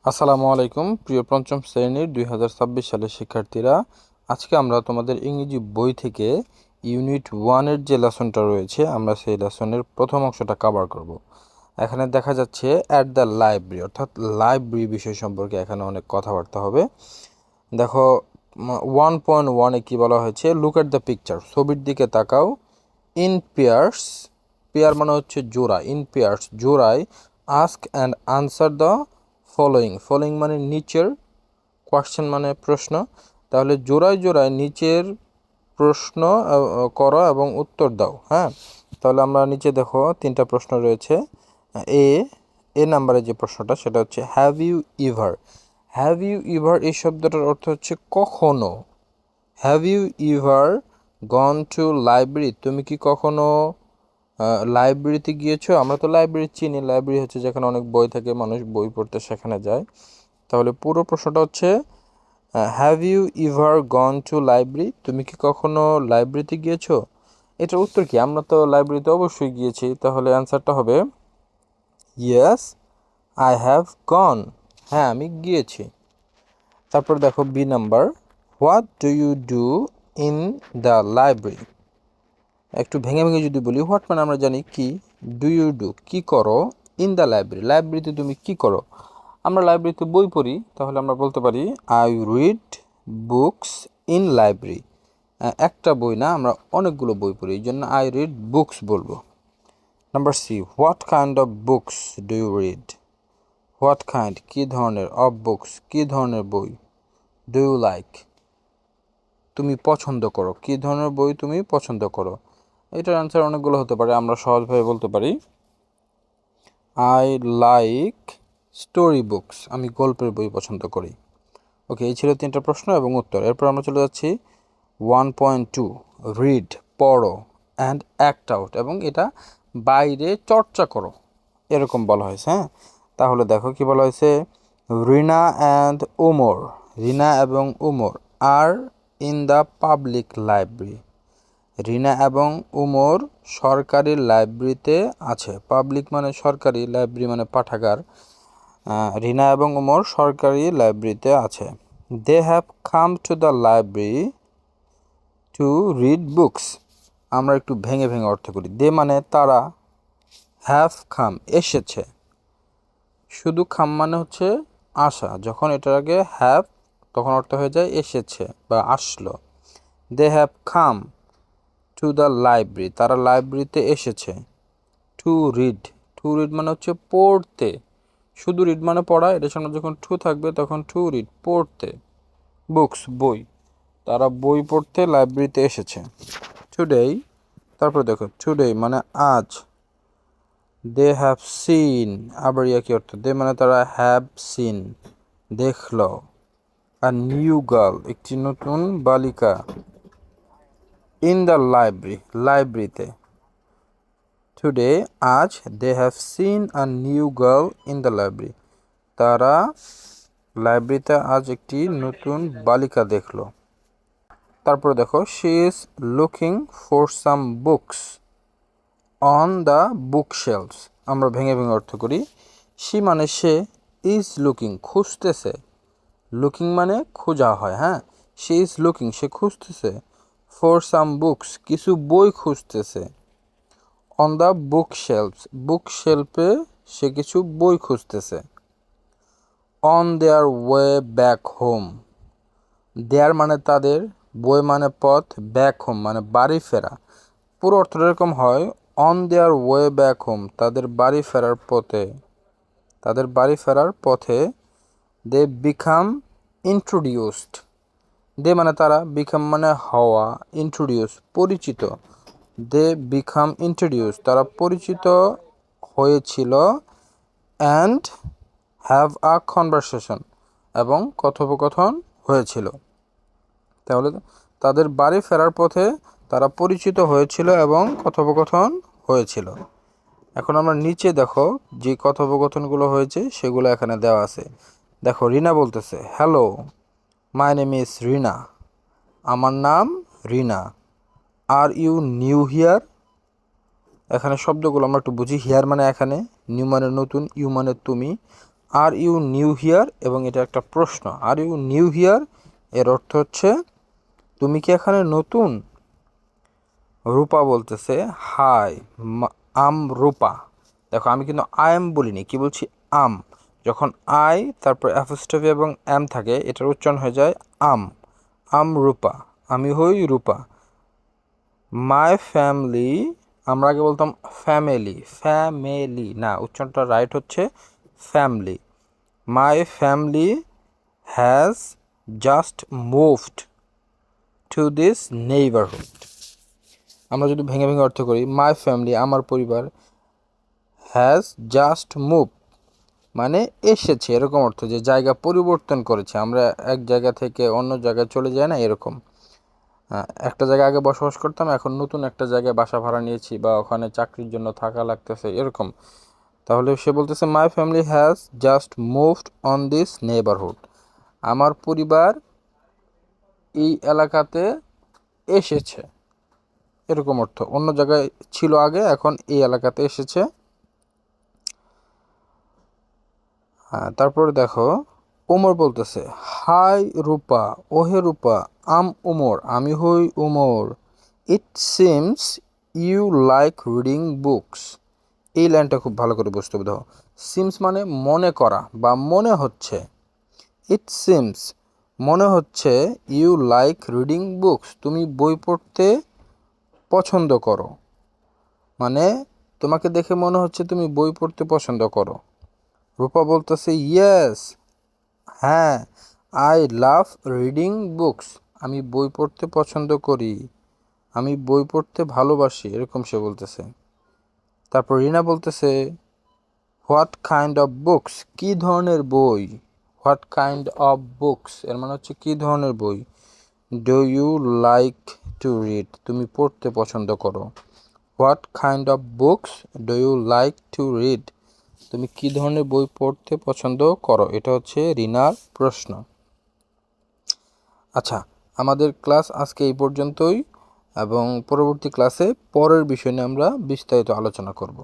আসসালামু আলাইকুম প্রিয় পঞ্চম শ্রেণীর 2026 সালের শিক্ষার্থীরা। আজকে আমরা তোমাদের ইংরেজি বই থেকে ইউনিট 1-এর যে লেসনটা রয়েছে আমরা সেই লেসনের প্রথম অংশটা কভার করব। এখানে দেখা যাচ্ছে অ্যাট দ্য লাইব্রেরি, অর্থাৎ লাইব্রেরি বিষয় সম্পর্কে এখানে অনেক কথাবার্তা হবে। দেখো 1.1-এ কি বলা হয়েছে, লুক অ্যাট দ্য পিকচার, ছবির দিকে তাকাও। ইন পেয়ার্স, পেয়ার মানে হচ্ছে জোড়া, ইন পেয়ার্স জোড়ায়, ask and answer the following, following মানে নিচের, কোয়েশ্চেন মানে প্রশ্ন, তাহলে জোড়ায় জোড়ায় নিচের প্রশ্ন করো এবং উত্তর দাও। হ্যাঁ, তাহলে আমরা নিচে দেখো তিনটা প্রশ্ন রয়েছে। এ এ নাম্বারে যে প্রশ্নটা সেটা হচ্ছে have you ever, have you ever এই শব্দটার অর্থ হচ্ছে কখনো। Have you ever gone to library, তুমি কি কখনো লাইব্রেরিতে গিয়েছো? আমরা তো লাইব্রেরি চিনি, লাইব্রেরি হচ্ছে যেখানে অনেক বই থাকে, মানুষ বই পড়তে সেখানে যায়। তাহলে পুরো প্রশ্নটা হচ্ছে have you ever gone to library, তুমি কি কখনো লাইব্রেরিতে গিয়েছো? এটার উত্তর কি? আমরা তো লাইব্রেরিতে অবশ্যই গিয়েছি, তাহলে অ্যান্সারটা হবে ইয়েস আই হ্যাভ গন, হ্যাঁ আমি গিয়েছি। তারপর দেখো B number, what do you do in the library. একটু ভেঙে ভেঙে যদি বলি, হোয়াট মানে আমরা জানি কি, ডু ইউ ডু কি করো, ইন দ্য লাইব্রেরি লাইব্রেরিতে তুমি কি করো। আমরা লাইব্রেরিতে বই পড়ি, তাহলে আমরা বলতে পারি I read books in library. একটা বই না, আমরা অনেকগুলো বই পড়ি, এই জন্য আই রিড বুকস বলবো। Number C, what kind of books do you read, what kind কী ধরনের, অফ বুকস কী ধরনের বই, ডু ইউ লাইক তুমি পছন্দ করো, কী ধরনের বই তুমি পছন্দ করো। এটার অ্যান্সার অনেকগুলো হতে পারে, আমরা সহজভাবে বলতে পারি আই লাইক স্টোরি বুকস, আমি গল্পের বই পছন্দ করি। ওকে, এই ছিল তিনটা প্রশ্ন এবং উত্তর। এরপর আমরা চলে যাচ্ছি 1.2, রিড পড়ো, অ্যান্ড অ্যাক্ট আউট, এবং এটা বাইরে চর্চা করো, এরকম বলা হয়েছে। হ্যাঁ, তাহলে দেখো কি বলা হয়েছে, রিনা অ্যান্ড উমর, রিনা এবং উমর আর ইন দ্য পাবলিক লাইব্রেরি, রিনা এবং উমর সরকারি লাইব্রেরিতে আছে। পাবলিক মানে সরকারি, লাইব্রেরি মানে পাঠাগার। রিনা এবং উমর সরকারি লাইব্রেরিতে আছে। They have come to the library to read books, আমরা একটু ভেঙে ভেঙে অর্থ করি। দে মানে তারা, হ্যাভ কাম এসেছে, শুধু খাম মানে হচ্ছে আসা, যখন এটার আগে হ্যাভ তখন অর্থ হয়ে যায় এসেছে বা আসলো। They have come to the library, তারা লাইব্রেরিতে এসেছে। টু রিড, টু রিড মানে হচ্ছে পড়তে, শুধু রিড মানে পড়া, এটার সামনে যখন টু থাকবে তখন টু রিড পড়তে। বুকস বই, তারা বই পড়তে লাইব্রেরিতে এসেছে। টুডেই, তারপর দেখো টুডে মানে আজ। দে হ্যাভ সিন, আবার একই অর্থ, দে মানে তারা, হ্যাভ সিন দেখলো। আর নিউ গার্ল একটি নতুন বালিকা, ইন দ্য লাইব্রেরি লাইব্রেরিতে। টুডে আজ, they have seen a new girl in the library, তারা লাইব্রেরিতে আজ একটি নতুন বালিকা দেখলো। তারপরে দেখো she is looking for some books on the book shelves, আমরা ভেঙে ভেঙে অর্থ করি। শি মানে সে, ইজ লুকিং খুঁজতেছে, লুকিং মানে খোঁজা হয়। হ্যাঁ, শি ইজ লুকিং সে খুঁজতেছে, ফর সাম বুকস কিছু বই খুঁজতেছে, অন দ্য বুক শেলফস বুক শেলফে সে কিছু বই খুঁজতেছে। On their way back home, their মানে তাদের, বই মানে পথ, ব্যাক হোম মানে বাড়ি ফেরা। পুরো অর্থটা এরকম হয়, on their way back home তাদের বাড়ি ফেরার পথে, তাদের বাড়ি ফেরার পথে। দে বিকাম ইন্ট্রোডিউসড, দে মানে তারা, বিকাম মানে হওয়া, ইন্ট্রোডিউস পরিচিত। দে বিকাম ইন্ট্রোডিউস তারা পরিচিত হয়েছিল, অ্যান্ড হ্যাভ আ কনভারসেশন এবং কথোপকথন হয়েছিল। তাহলে তাদের বাড়ি ফেরার পথে তারা পরিচিত হয়েছিল এবং কথোপকথন হয়েছিল। এখন আমরা নিচে দেখো যে কথোপকথনগুলো হয়েছে সেগুলো এখানে দেওয়া আছে। দেখো রিনা বলতেছে হ্যালো মাই নেম ইজ রিনা, আমার নাম রিনা। আর ইউ নিউ হিয়ার, এখানে শব্দগুলো আমরা একটু বুঝি। হিয়ার মানে এখানে, নিউ মানে নতুন, ইউ মানে তুমি, আর ইউ নিউ হিয়ার, এবং এটা একটা প্রশ্ন। আর ইউ নিউ হিয়ার এর অর্থ হচ্ছে তুমি কি এখানে নতুন। রূপা বলতেছে হাই, আম রূপা। দেখো আমি কিন্তু আই এম বলিনি, কি বলছি আম। যখন আই তারপর অ্যাপোস্ট্রফি এবং এম থাকে এটার উচ্চারণ হয়ে যায় আম। আম রূপা, আমি হই রূপা। মাই ফ্যামিলি, আমরা আগে বলতাম ফ্যামিলি, ফ্যামিলি না, উচ্চারণটা রাইট হচ্ছে family. My family has just moved to this neighbourhood. আমরা যদি ভেঙে ভেঙে অর্থ করি, মাই ফ্যামিলি আমার পরিবার, হ্যাজ জাস্ট মুভ মানে এসেছে, এরকম অর্থ যে জায়গা পরিবর্তন করেছে। আমরা এক জায়গা থেকে অন্য জায়গায় চলে যাই না, এরকম। একটা জায়গায় আগে বসবাস করতাম, এখন নতুন একটা জায়গায় বাসা ভাড়া নিয়েছি বা ওখানে চাকরির জন্য থাকা লাগতেছে, এরকম। তাহলে সে বলতেছে my family has just moved on this neighbourhood, আমার পরিবার এই এলাকাতে এসেছে, এরকম অর্থ। অন্য জায়গায় ছিল আগে, এখন এই এলাকাতে এসেছে। তারপরে দেখো ওমর বলতেছে হাই রূপা, ওহে রূপা, আম উমর, আমি হই Umar. It seems you like reading books. এই লাইনটা খুব ভালো করে বুঝতে হবে। দেখো সিমস মানে মনে করা বা মনে হচ্ছে। ইট সিমস মনে হচ্ছে, ইউ লাইক রিডিং বুকস তুমি বই পড়তে পছন্দ করো, মানে তোমাকে দেখে মনে হচ্ছে তুমি বই পড়তে পছন্দ করো। রূপা বলতেছে ইয়েস, হ্যাঁ, আই লাভ রিডিং বুকস, আমি বই পড়তে পছন্দ করি, আমি বই পড়তে ভালোবাসি, এরকম সে বলতেছে। তারপর রিনা বলতেছে হোয়াট কাইন্ড অফ বুকস, কী ধরনের বই। হোয়াট কাইন্ড অফ বুকস এর মানে হচ্ছে কী ধরনের বই। Do you like to read, তুমি পড়তে পছন্দ করো। What kind of books do you like to read, তুমি কী ধরনের বই পড়তে পছন্দ করো, এটা হচ্ছে রিনার প্রশ্ন। আচ্ছা, আমাদের ক্লাস আজকে এই পর্যন্তই, এবং পরবর্তী ক্লাসে পরের বিষয় নিয়ে আমরা বিস্তারিত আলোচনা করব।